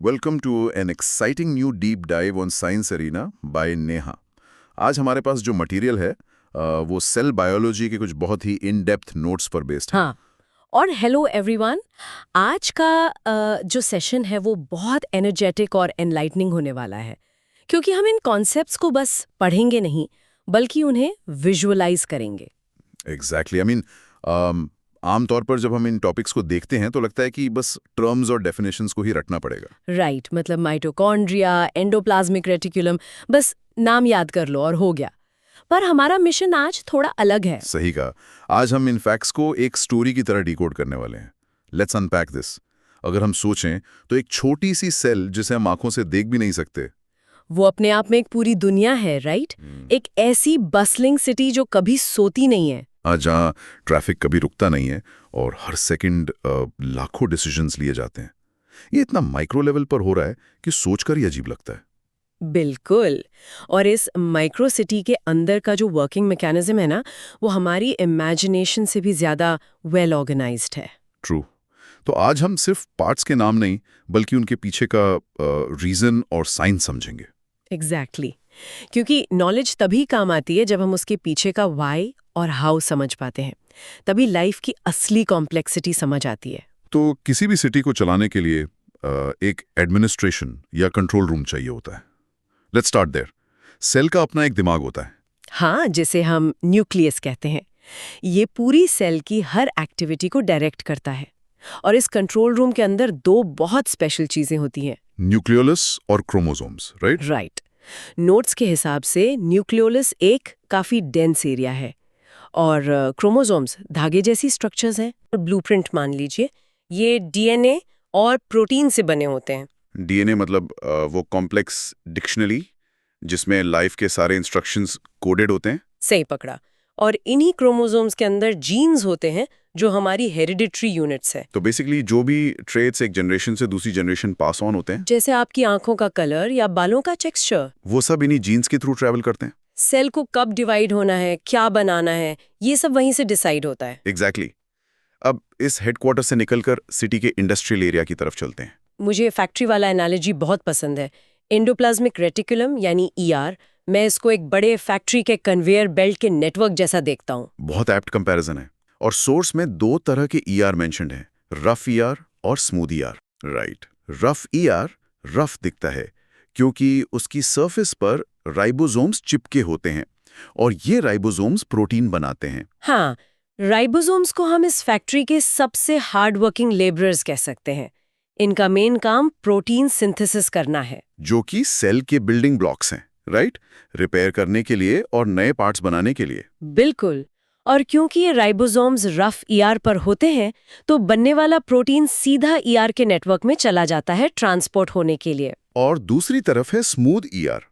Welcome to an exciting new deep dive on Science Arena by Neha. आज हमारे पास जो material है वो सेल बायोलॉजी के कुछ बहुत ही इन डेप्थ नोट्स पर बेस्ड है। हाँ। और हेलो एवरीवन। आज का जो सेशन है वो बहुत एनर्जेटिक और एनलाइटनिंग होने वाला है, क्योंकि हम इन कॉन्सेप्ट्स को बस पढ़ेंगे नहीं बल्कि उन्हें विजुअलाइज करेंगे। एग्जैक्टली, आई मीन आमतौर पर जब हम इन टॉपिक्स को देखते हैं तो लगता है कि बस टर्म्स और डेफिनेशंस को ही रटना पड़ेगा। राइट, मतलब माइटोकॉन्ड्रिया, एंडोप्लाज्मिक रेटिकुलम, बस नाम याद कर लो और हो गया। पर हमारा मिशन आज थोड़ा अलग है। सही कहा। आज हम इन फैक्ट्स को एक स्टोरी की तरह डिकोड करने वाले हैं। Let's unpack this. अगर हम सोचें तो एक छोटी सी सेल जिसे हम आंखों से देख भी नहीं सकते, वो अपने आप में एक पूरी दुनिया है, राइट? एक ऐसी बसलिंग सिटी जो कभी सोती नहीं है, जहाँ ट्रैफिक कभी रुकता नहीं है और हर सेकंड लाखों डिसीजंस लिए जाते हैं। ये इतना माइक्रो लेवल पर हो रहा है कि सोचकर ही अजीब लगता है। बिल्कुल। और इस माइक्रो सिटी के अंदर का जो वर्किंग मैकेनिज्म है ना, वो हमारी इमेजिनेशन से भी ज़्यादा वेल ऑर्गेनाइज्ड है। ट्रू। तो आज हम सिर्फ पार्ट्स के नाम नहीं बल्कि उनके पीछे का रीजन और साइंस समझेंगे। एग्जैक्टली। क्योंकि नॉलेज तभी काम आती है जब हम उसके पीछे का व्हाई और हाउ समझ पाते हैं, तभी लाइफ की असली कॉम्प्लेक्सिटी समझ आती है। तो किसी भी सिटी को चलाने के लिए एक एडमिनिस्ट्रेशन या कंट्रोल रूम चाहिए होता है। Let's start their. सेल का अपना एक दिमाग होता है। हाँ, जिसे हम न्यूक्लियस कहते हैं। ये पूरी सेल की हर एक्टिविटी को डायरेक्ट करता है। और इस कंट्रोल रूम के अंदर दो बहुत स्पेशल चीजें होती हैं। न्यूक्लियोलस और क्रोमोसोम्स, राइट? राइट। नोट्स के हिसाब से न्यूक्लियोलस एक काफी डेंस एरिया है और क्रोमोसोम्स धागे जैसी स्ट्रक्चर्स हैं। ब्लूप्रिंट मान लीजिए, ये डीएनए और प्रोटीन से बने होते हैं। डीएनए मतलब वो कॉम्प्लेक्स डिक्शनरी जिसमें लाइफ के सारे इंस्ट्रक्शंस कोडेड होते हैं। सही पकड़ा। और इन्हीं क्रोमोसोम्स के अंदर जीन्स होते हैं जो हमारी हेरिडिटरी यूनिट्स है। तो बेसिकली जो भी ट्रेट्स एक जनरेशन से दूसरी जनरेशन पास ऑन होते हैं, जैसे आपकी आंखों का कलर या बालों का टेक्सचर, वो सब इन्हीं जीन्स के थ्रू ट्रैवल करते हैं। सेल को कब डिवाइड होना है, क्या बनाना है, ये सब वहीं से डिसाइड होता है। एग्जैक्टली। अब इस हेडक्वार्टर से निकलकर सिटी के इंडस्ट्रियल एरिया की तरफ चलते हैं। मुझे फैक्ट्री वाला एनालॉजी बहुत पसंद है। एंडोप्लाज्मिक रेटिकुलम यानी ईआर, मैं इसको एक बड़े फैक्ट्री के कन्वेयर बेल्ट के नेटवर्क जैसा देखता हूँ। बहुत एप्ट कंपैरिजन है। और सोर्स में दो तरह के ईआर मेंशन्ड हैं, रफ ईआर और smooth ER. Right. Rough ER rough दिखता है क्योंकि उसकी सरफेस पर राइबोसोम्स चिपके होते हैं और ये राइबोसोम्स प्रोटीन बनाते हैं। हाँ, राइबोसोम्स को हम इस फैक्ट्री के सबसे हार्ड वर्किंग लेबरर्स कह सकते हैं। इनका मेन काम प्रोटीन सिंथेसिस करना है, जो कि सेल के बिल्डिंग ब्लॉक्स हैं, राइट? रिपेयर करने के लिए और नए पार्ट्स बनाने के लिए। बिल्कुल। और क्योंकि ये राइबोसोम्स रफ ईआर पर होते हैं, तो बनने वाला प्रोटीन सीधा ईआर के नेटवर्क में चला जाता है ट्रांसपोर्ट होने के लिए। और दूसरी तरफ है स्मूथ ईआर।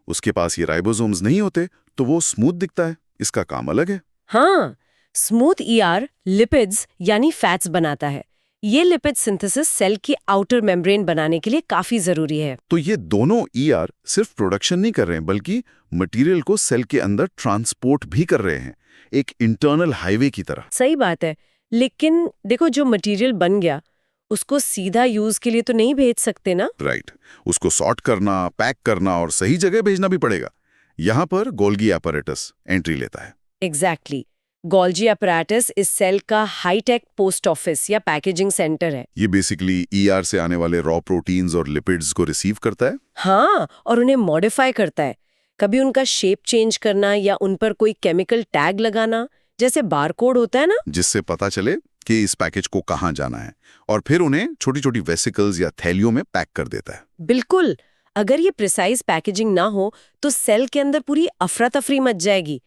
उसके पास ये राइबोसोम्स नहीं होते तो वो स्मूथ दिखता है। इसका काम अलग है। हाँ, स्मूथ ईआर लिपिड्स यानी फैट्स बनाता है। ये लिपिड सिंथेसिस सेल की आउटर मेम्ब्रेन बनाने के लिए काफी जरूरी है। तो ये दोनों ईआर सिर्फ प्रोडक्शन नहीं कर रहे हैं बल्कि मटेरियल को सेल के अंदर ट्रांसपोर्ट भी कर रहे हैं, एक इंटरनल हाईवे की तरह। सही बात है। लेकिन देखो, जो मटेरियल बन गया उसको सीधा यूज के लिए तो नहीं भेज सकते ना। राइट। उसको सॉर्ट करना, पैक करना और सही जगह भेजना भी पड़ेगा। यहाँ पर गोल्गी apparatus एंट्री लेता है। एग्जैक्टली। गोल्जी अपैरेटस इस सेल का हाईटेक पोस्ट ऑफिस या पैकेजिंग सेंटर है। ये बेसिकली ईआर से आने वाले रॉ प्रोटीन्स और लिपिड्स को रिसीव करता है। हाँ, और उन्हें मॉडिफाई करता है। कभी उनका शेप चेंज करना या उन पर कोई केमिकल टैग लगाना, जैसे बारकोड होता है ना, जिससे पता चले कि इस पैकेज को कहाँ जाना है, और फिर उन्हें छोटी छोटी वेसिकल्स या थैलियों में पैक कर देता है। बिल्कुल। अगर ये प्रिसाइज पैकेजिंग ना हो तो सेल के अंदर पूरी अफरा तफरी मच जाएगी।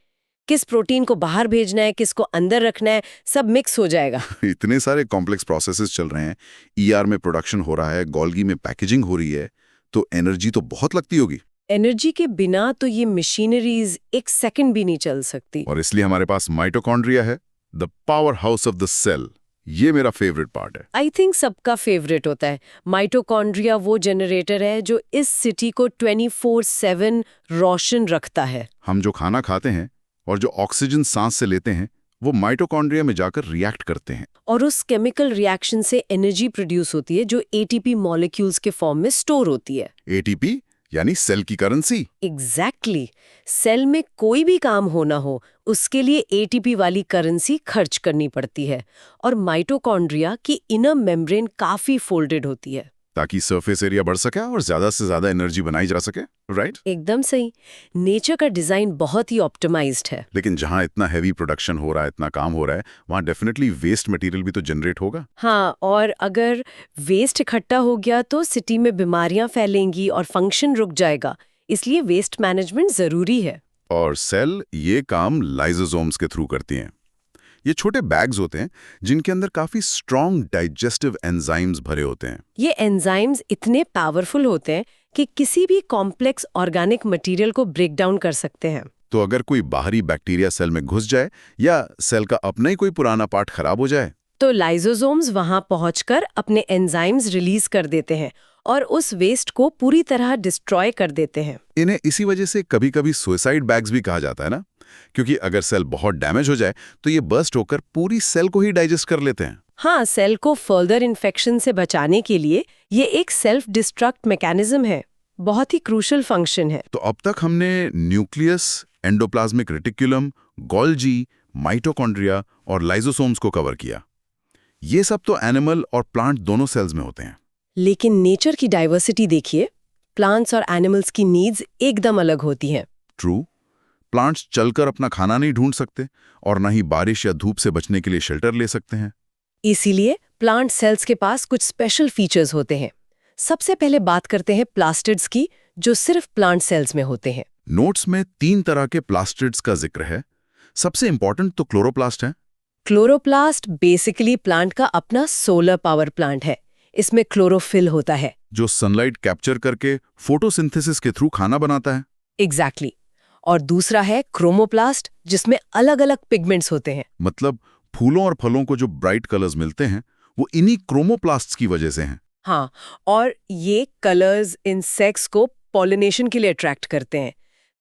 किस प्रोटीन को बाहर भेजना है, किसको अंदर रखना है, सब मिक्स हो जाएगा। इतने सारे कॉम्प्लेक्स प्रोसेसेस चल रहे हैं। ईआर में प्रोडक्शन हो रहा है, गोल्गी में पैकेजिंग हो रही है, तो एनर्जी तो बहुत लगती होगी। एनर्जी के बिना तो ये मशीनरीज एक सेकंड भी नहीं चल सकती। और इसलिए हमारे पास माइटोकॉन्ड्रिया है, the power house of the cell. ये मेरा फेवरेट पार्ट है। आई थिंक सबका फेवरेट होता है। माइटोकॉन्ड्रिया वो जनरेटर है जो इस सिटी को 24/7 रोशन रखता है। हम जो खाना खाते हैं और जो ऑक्सीजन सांस से लेते हैं वो माइटोकॉन्ड्रिया में जाकर रिएक्ट करते हैं। और उस केमिकल रिएक्शन से एनर्जी प्रोड्यूस होती है जो एटीपी मॉलिक्यूल्स के फॉर्म में स्टोर होती है। एटीपी यानी सेल की करेंसी। एग्जैक्टली सेल में कोई भी काम होना हो उसके लिए एटीपी वाली करेंसी खर्च करनी पड़ती है। और माइटोकॉन्ड्रिया की इनर मेम्ब्रेन काफी फोल्डेड होती है ताकि सरफेस एरिया बढ़ सके और ज्यादा से ज्यादा एनर्जी बनाई जा सके, राइट? एकदम सही। नेचर का डिजाइन बहुत ही ऑप्टिमाइज्ड है। लेकिन जहां इतना हैवी प्रोडक्शन हो रहा है, इतना काम हो रहा है, वहां डेफिनेटली वेस्ट मटेरियल भी तो जनरेट होगा। हाँ, और अगर वेस्ट इकट्ठा हो गया तो सिटी में बीमारियां फैलेंगी और फंक्शन रुक जाएगा। इसलिए वेस्ट मैनेजमेंट जरूरी है। और सेल ये काम लाइसोसोम्स के थ्रू करती हैं। ये छोटे बैग्स होते हैं जिनके अंदर काफी स्ट्रॉन्ग डाइजेस्टिव एंजाइम्स भरे होते हैं। ये एंजाइम्स इतने पावरफुल होते हैं कि किसी भी कॉम्प्लेक्स ऑर्गेनिक मटेरियल को ब्रेक डाउन कर सकते हैं। तो अगर कोई बाहरी बैक्टीरिया सेल में घुस जाए या सेल का अपना ही कोई पुराना पार्ट खराब हो जाए, तो लाइसोसोम्स वहां पहुंचकर अपने एंजाइम्स रिलीज कर देते हैं और उस वेस्ट को पूरी तरह डिस्ट्रॉय कर देते हैं। इन्हें इसी वजह से कभी-कभी सुसाइड बैग्स भी कहा जाता है ना, क्योंकि अगर सेल बहुत डैमेज हो जाए तो ये बर्स्ट होकर पूरी सेल को ही डाइजेस्ट कर लेते हैं। हाँ, सेल को फर्दर इन्फेक्शन से बचाने के लिए ये एक सेल्फ डिस्ट्रक्ट मैकेनिज्म है। बहुत ही क्रूशल फंक्शन है। तो अब तक हमने nucleus, endoplasmic reticulum, Golgi, mitochondria और लाइसोसोम्स को कवर किया। ये सब तो एनिमल और प्लांट दोनों सेल्स में होते हैं। लेकिन नेचर की डाइवर्सिटी देखिए, प्लांट्स और एनिमल्स की नीड्स एकदम अलग होती हैं। ट्रू, प्लांट्स चलकर अपना खाना नहीं ढूंढ सकते और न ही बारिश या धूप से बचने के लिए शेल्टर ले सकते हैं। इसीलिए प्लांट सेल्स के पास कुछ स्पेशल फीचर्स होते हैं। सबसे पहले बात करते हैं प्लास्टिड्स की, जो सिर्फ प्लांट सेल्स में होते हैं। नोट्स में 3 तरह के प्लास्टिड्स का जिक्र है। सबसे इंपॉर्टेंट तो क्लोरोप्लास्ट है। क्लोरोप्लास्ट बेसिकली प्लांट का अपना सोलर पावर प्लांट है। इसमें क्लोरोफिल होता है जो सनलाइट कैप्चर करके फोटोसिंथेसिस के थ्रू खाना बनाता है। एग्जैक्टली। और दूसरा है क्रोमोप्लास्ट, जिसमें अलग अलग पिगमेंट्स होते हैं। मतलब फूलों और फलों को जो ब्राइट कलर्स मिलते हैं वो इन्हीं क्रोमोप्लास्ट्स की वजह से हैं। हाँ, और ये कलर्स इंसेक्ट्स को पॉलिनेशन के लिए अट्रैक्ट करते हैं।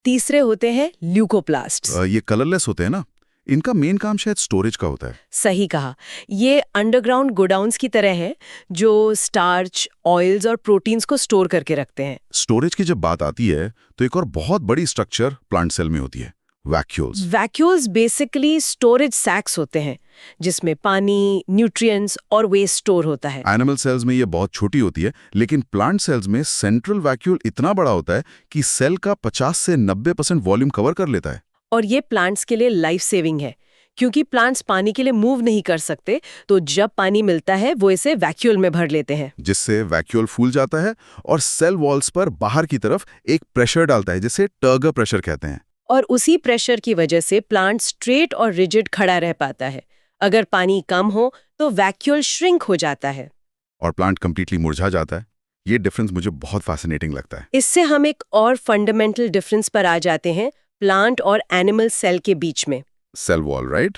तीसरे होते हैं ल्यूकोप्लास्ट्स। ये कलरलेस होते हैं ना, इनका मेन काम शायद स्टोरेज का होता है। सही कहा। ये अंडरग्राउंड गोडाउन्स की तरह हैं जो स्टार्च, ऑयल्स और प्रोटीन्स को स्टोर करके रखते हैं। स्टोरेज की जब बात आती है तो एक और बहुत बड़ी स्ट्रक्चर प्लांट सेल में होती है, वैक्यूल्स। वैक्यूल्स बेसिकली स्टोरेज सैक्स होते हैं जिसमें पानी, न्यूट्रिएंट्स और वेस्ट स्टोर होता है। एनिमल सेल्स में ये बहुत छोटी होती है, लेकिन प्लांट सेल्स में सेंट्रल वैक्यूल इतना बड़ा होता है कि सेल का 50 से 90% वॉल्यूम कवर कर लेता है। और ये प्लांट्स के लिए लाइफ सेविंग है, क्योंकि प्लांट्स पानी के लिए मूव नहीं कर सकते, तो जब पानी मिलता है वो इसे वैक्यूल में भर लेते हैं, जिससे वैक्यूल फूल जाता है और सेल वॉल्स पर बाहर की तरफ एक प्रेशर डालता है, जिसे टर्गर प्रेशर कहते हैं। और उसी प्रेशर की वजह से प्लांट स्ट्रेट और रिजिड खड़ा रह पाता है। अगर पानी कम हो तो वैक्यूल श्रिंक हो जाता है और प्लांट कंप्लीटली मुरझा जाता है। ये डिफरेंस मुझे बहुत फैसिनेटिंग लगता है। इससे हम एक और फंडामेंटल डिफरेंस पर आ जाते हैं प्लांट और एनिमल सेल के बीच में। Cell wall, right?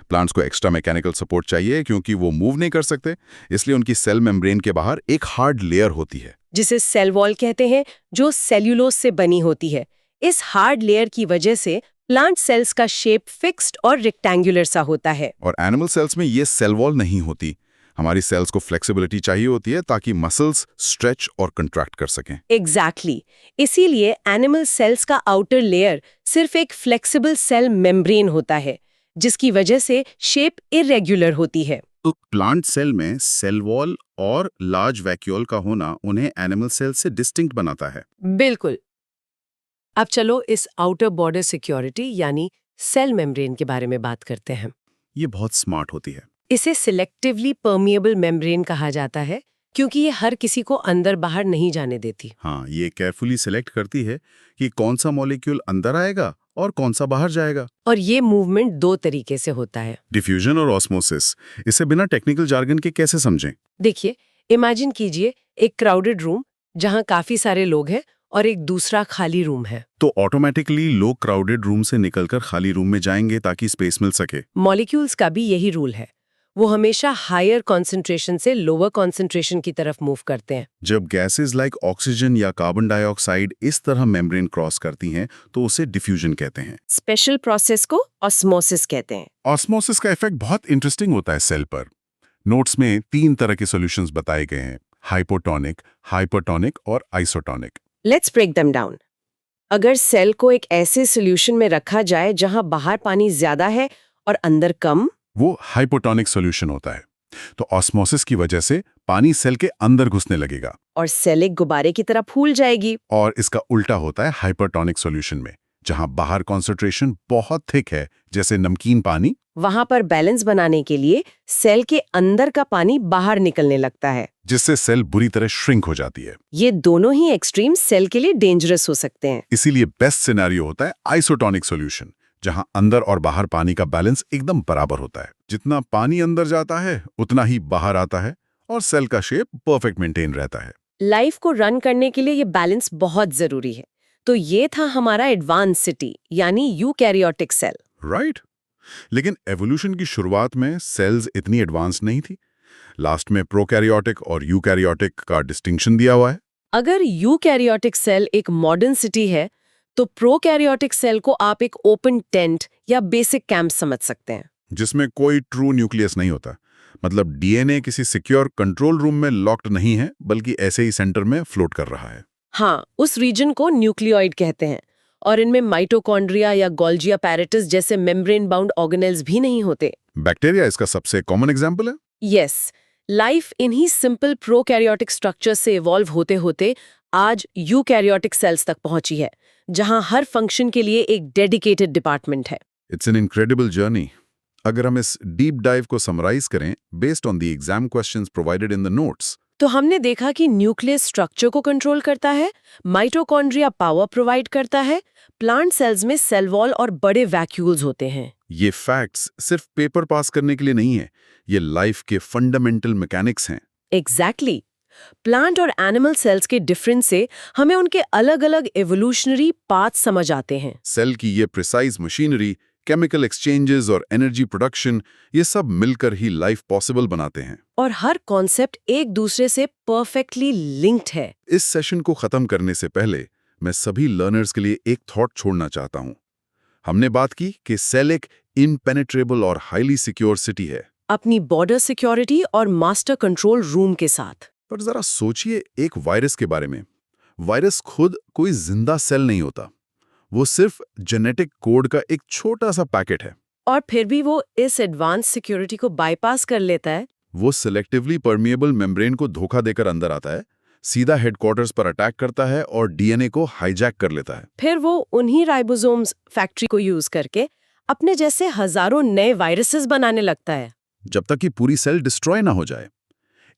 प्लांट्स को एक्स्ट्रा मैकेनिकल सपोर्ट चाहिए क्योंकि वो मूव नहीं कर सकते, इसलिए उनकी सेल मेम्ब्रेन के बाहर एक हार्ड लेयर होती है जिसे सेल वॉल कहते हैं, जो सेल्यूलोज से बनी होती है। इस हार्ड लेयर की वजह से प्लांट सेल्स का शेप फिक्स्ड और रेक्टेंगुलर सा होता है। और एनिमल सेल्स में ये सेल वॉल नहीं होती। हमारी सेल्स को फ्लेक्सिबिलिटी चाहिए होती है ताकि मसल्स स्ट्रेच और कंट्रैक्ट कर सकें। एग्जैक्टली। इसीलिए एनिमल सेल्स का आउटर लेयर सिर्फ एक फ्लेक्सिबल सेल मेम्ब्रेन होता है, जिसकी वजह से शेप इरेग्युलर होती है। तो प्लांट सेल में सेल वॉल और लार्ज वैक्यूल का होना उन्हें एनिमल सेल से डिस्टिंक्ट बनाता है। बिल्कुल। अब चलो इस आउटर बॉर्डर सिक्योरिटी यानी सेल मेम्ब्रेन के बारे में बात करते हैं। ये बहुत स्मार्ट होती है। इसे सिलेक्टिवली परमिएबल मेम्ब्रेन कहा जाता है, क्योंकि ये हर किसी को अंदर बाहर नहीं जाने देती। हाँ, ये केयरफुली सिलेक्ट करती है कि कौन सा मॉलिक्यूल अंदर आएगा और कौन सा बाहर जाएगा। और ये मूवमेंट 2 तरीके से होता है, डिफ्यूजन और ऑस्मोसिस। इसे बिना टेक्निकल जार्गन के कैसे समझें? देखिए, इमेजिन कीजिए एक क्राउडेड रूम जहां काफी सारे लोग हैं और एक दूसरा खाली रूम है। तो ऑटोमेटिकली लोग क्राउडेड रूम से निकलकर खाली रूम में जाएंगे ताकि स्पेस मिल सके। मॉलिक्यूल्स का भी यही रूल है। वो हमेशा हायर कॉन्सेंट्रेशन से लोअर कॉन्सेंट्रेशन की तरफ मूव करते हैं। जब गैसेस लाइक ऑक्सीजन या कार्बन डाइऑक्साइड इस तरह मेम्ब्रेन क्रॉस करती हैं तो उसे डिफ्यूजन कहते हैं। स्पेशल प्रोसेस को ऑस्मोसिस कहते हैं। ऑस्मोसिस का इफेक्ट बहुत इंटरेस्टिंग होता है सेल पर। नोट्स में 3 तरह के सॉल्यूशंस बताए गए हैं, हाइपोटोनिक, हाइपरटोनिक और isotonic. Let's break them down. अगर सेल को एक ऐसे सॉल्यूशन में रखा जाए जहां बाहर पानी ज्यादा है और अंदर कम, वो हाइपोटोनिक सॉल्यूशन होता है। तो ऑस्मोसिस की वजह से पानी सेल के अंदर घुसने लगेगा और सेल एक गुब्बारे की तरह फूल जाएगी। और इसका उल्टा होता है हाइपरटोनिक सॉल्यूशन में, जहां बाहर कॉन्सेंट्रेशन बहुत थिक है, जैसे नमकीन पानी। वहां पर बैलेंस बनाने के लिए सेल के अंदर का पानी बाहर निकलने लगता है, जिससे सेल बुरी तरह श्रिंक हो जाती है। ये दोनों ही एक्सट्रीम सेल के लिए डेंजरस हो सकते हैं। इसीलिए बेस्ट सिनेरियो होता है आइसोटोनिक सॉल्यूशन, जहां अंदर और बाहर पानी का बैलेंस एकदम बराबर होता है। जितना पानी अंदर जाता है उतना ही बाहर आता है और सेल का शेप परफेक्ट मेंटेन रहता है। लाइफ को रन करने के लिए ये बैलेंस बहुत जरूरी है। तो ये था हमारा एडवांस सिटी यानी यूकैरियोटिक सेल। राइट। लेकिन एवोल्यूशन की शुरुआत में सेल्स इतनी एडवांस नहीं थी। लास्ट में प्रोकैरियोटिक और यूकैरियोटिक का डिस्टिंक्शन दिया हुआ है। अगर यूकैरियोटिक सेल एक मॉडर्न सिटी है, तो प्रोकैरियोटिक सेल को आप एक ओपन टेंट या बेसिक कैंप समझ सकते हैं, जिसमें कोई ट्रू न्यूक्लियस नहीं होता। मतलब डीएनए किसी सिक्योर कंट्रोल रूम में लॉक्ड नहीं है, बल्कि ऐसे ही सेंटर में फ्लोट कर रहा है। हाँ, उस रीजन को न्यूक्लियोइड कहते हैं और इनमें माइटोकॉन्ड्रिया या गोल्जी अपैरेटस जैसे मेम्ब्रेन बाउंड ऑर्गेनेल्स भी नहीं होते। बैक्टीरिया इसका सबसे कॉमन एग्जाम्पल है। यस, लाइफ इन्हीं सिंपल प्रोकैरियोटिक स्ट्रक्चर से इवॉल्व होते होते आज यूकैरियोटिक सेल्स तक पहुंची है, जहां हर फंक्शन के लिए एक डेडिकेटेड डिपार्टमेंट है। It's an incredible journey. अगर हम इस डीप डाइव को समराइज करें based on the exam questions provided in the notes, तो हमने देखा कि न्यूक्लियस स्ट्रक्चर को कंट्रोल करता है, माइटोकॉन्ड्रिया पावर प्रोवाइड करता है, प्लांट सेल्स में सेल वॉल और बड़े वैक्यूल्स होते हैं। ये फैक्ट्स सिर्फ पेपर पास करने के लिए नहीं है, ये लाइफ के फंडामेंटल मैकेनिक्स हैं। एग्जैक्टली। प्लांट और एनिमल सेल्स के डिफरेंस से हमें उनके अलग-अलग एवोल्यूशनरी पाथ समझ आते हैं। सेल की ये प्रिसाइज मशीनरी, केमिकल एक्सचेंजेस और एनर्जी प्रोडक्शन, ये सब मिलकर ही लाइफ पॉसिबल बनाते हैं। और हर कॉन्सेप्ट एक दूसरे से परफेक्टली लिंक्ड है। इस सेशन को खत्म करने से पहले मैं सभी लर्नर्स के लिए एक थॉट छोड़ना चाहता हूं। हमने बात की कि सेल एक इनपेनेट्रेबल और हाईली सिक्योर सिटी है, अपनी बॉर्डर सिक्योरिटी और मास्टर कंट्रोल रूम के साथ। पर जरा सोचिए एक वायरस के बारे में। वायरस खुद कोई जिंदा सेल नहीं होता, वो सिर्फ जेनेटिक कोड का एक छोटा सा पैकेट है। और फिर भी वो इस एडवांस सिक्योरिटी को बाईपास कर लेता है। वो सिलेक्टिवली परमिएबल मेम्ब्रेन को धोखा देकर अंदर आता है, सीधा हेडक्वार्टर्स पर अटैक करता है और डीएनए को हाईजैक कर लेता है। फिर वो उन्हीं राइबोसोम्स फैक्ट्री को यूज करके अपने जैसे हजारों नए वायरसेस बनाने लगता है, जब तक कि पूरी सेल डिस्ट्रॉय ना हो जाए।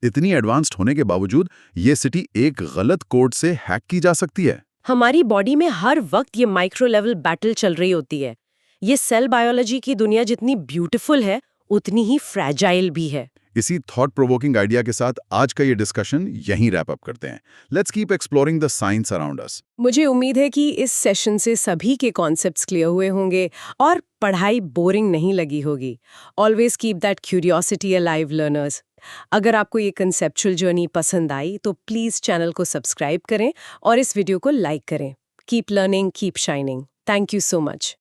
इतनी एडवांस्ड होने के बावजूद ये सिटी एक गलत कोड से हैक की जा सकती है। हमारी बॉडी में हर वक्त ये माइक्रो लेवल बैटल चल रही होती है। ये सेल बायोलॉजी की दुनिया जितनी ब्यूटीफुल है, उतनी ही फ्रैजाइल भी है। इसी थॉट प्रोवोकिंग आइडिया के साथ आज का ये डिस्कशन यहीं रैप अप करते हैं। Let's keep exploring the science around us. मुझे उम्मीद है कि इस सेशन से सभी के कॉन्सेप्ट्स क्लियर हुए होंगे और पढ़ाई बोरिंग नहीं लगी होगी। Always keep that curiosity alive learners. अगर आपको ये कंसेप्चुअल जर्नी पसंद आई तो प्लीज़ चैनल को सब्सक्राइब करें और इस वीडियो को लाइक करें। Keep learning, keep shining. Thank you so much.